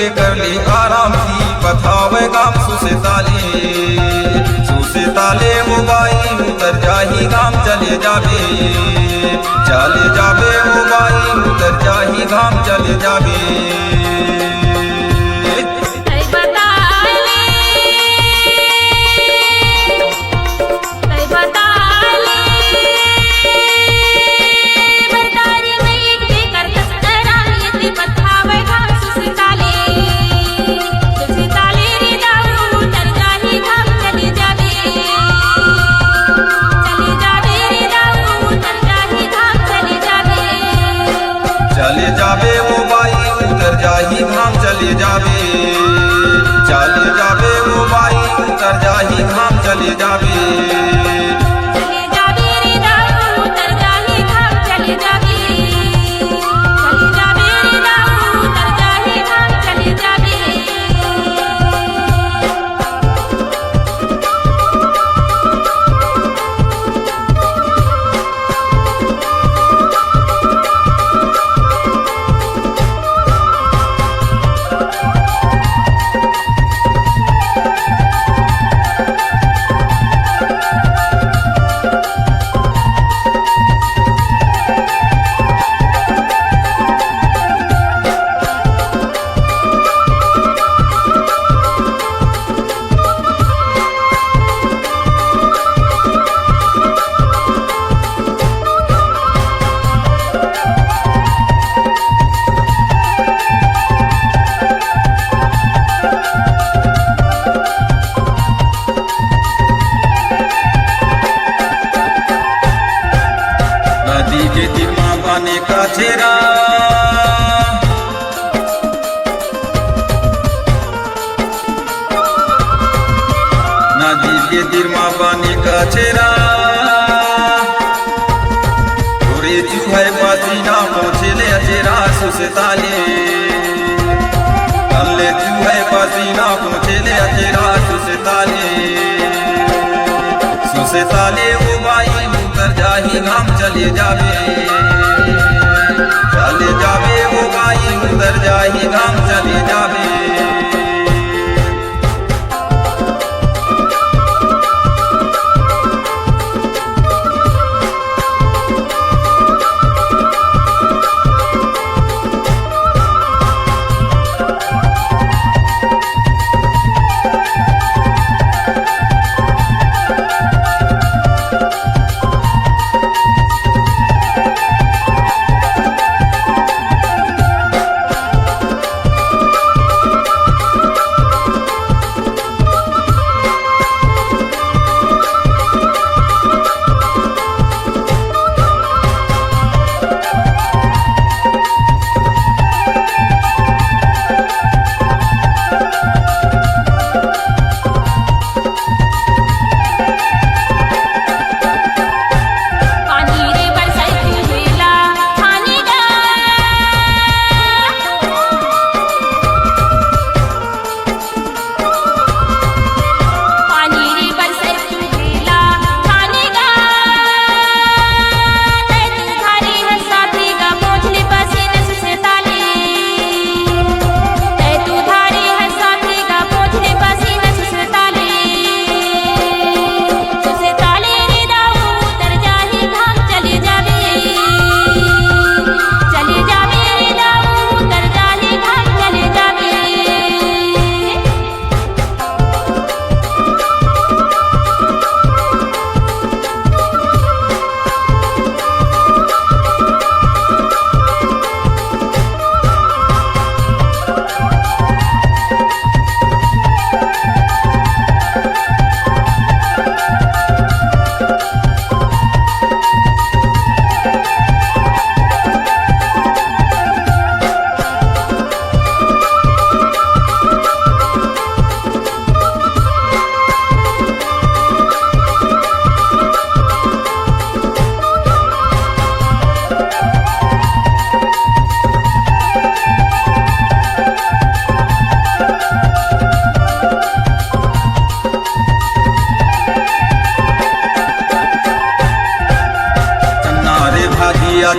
ले कर ले आराम की पथावे गाम सुसे ताले मोबाइल उतर जाही गाम चले जाबे मोबाइल उतर जाही गाम चले जाबे। चले जाबे मोबाइल उतर जाही घाम चले जाबे मोबाइल उतर जाही घाम चले जाबे। नदी के तिरमा बने का चेहरा नदी के तिरमा बने का चेहरा थोड़े चूहे पसीना पहुँचे ले चेहरा सुसे ताले चूहे पसीना पहुँचे ले चेहरा सुसे ताले मोबाइल उतर जाही घाम चले जाबे मोबाइल उतर जाही घाम चले जाबे।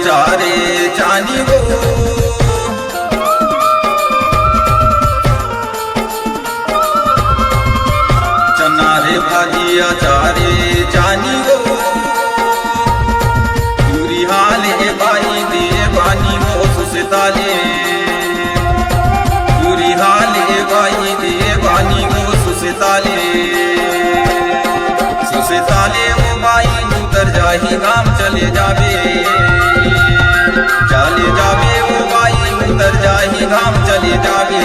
चारे चानी वो आचारे जानी गो पूरी हाल है बाई दे बानी गो सुसताले पूरी हाल है बाई दे बानी गो सुसताले सुसताले वो बाई उतर जाही गाम चले जावे वो बाई उतर जाही गाम चले जावे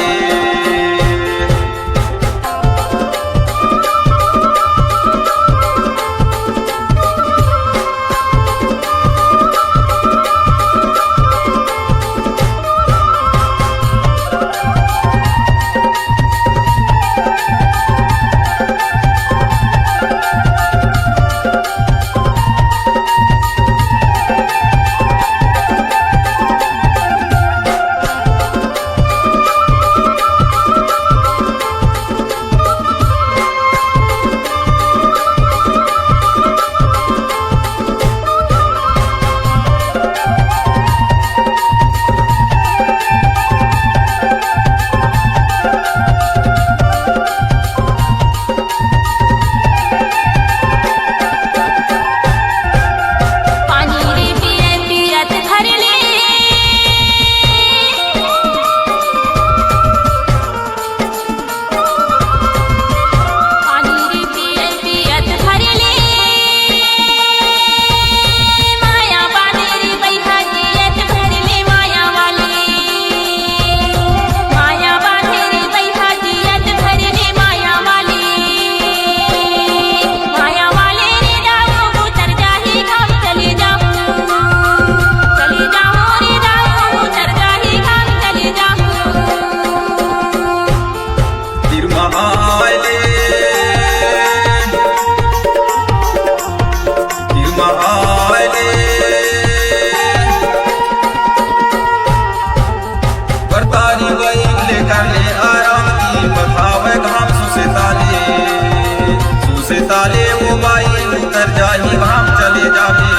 सुसताले वो बाई उतर जाही घाम चले जावे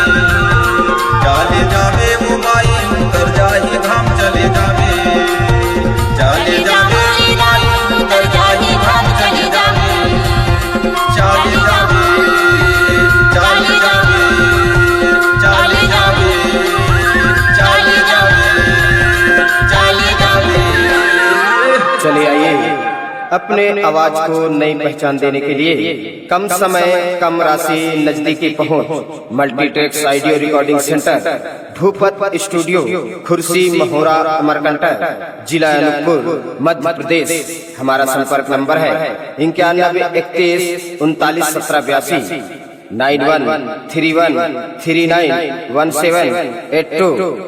वो बाई उतर जाही घाम चले जावे वो बाई उतर जाही घाम चले जावे चले जावे चलिए आइए अपने आवाज को नई पहचान देने के लिए कम समय कम राशि नजदीकी पहुंच मल्टीट्रैक्स ऑडियो रिकॉर्डिंग सेंटर भूपत स्टूडियो खुर्सी महोरा अमरकंटक जिला अनूपपुर मध्य प्रदेश। हमारा संपर्क नंबर है 9131391782 9131391782।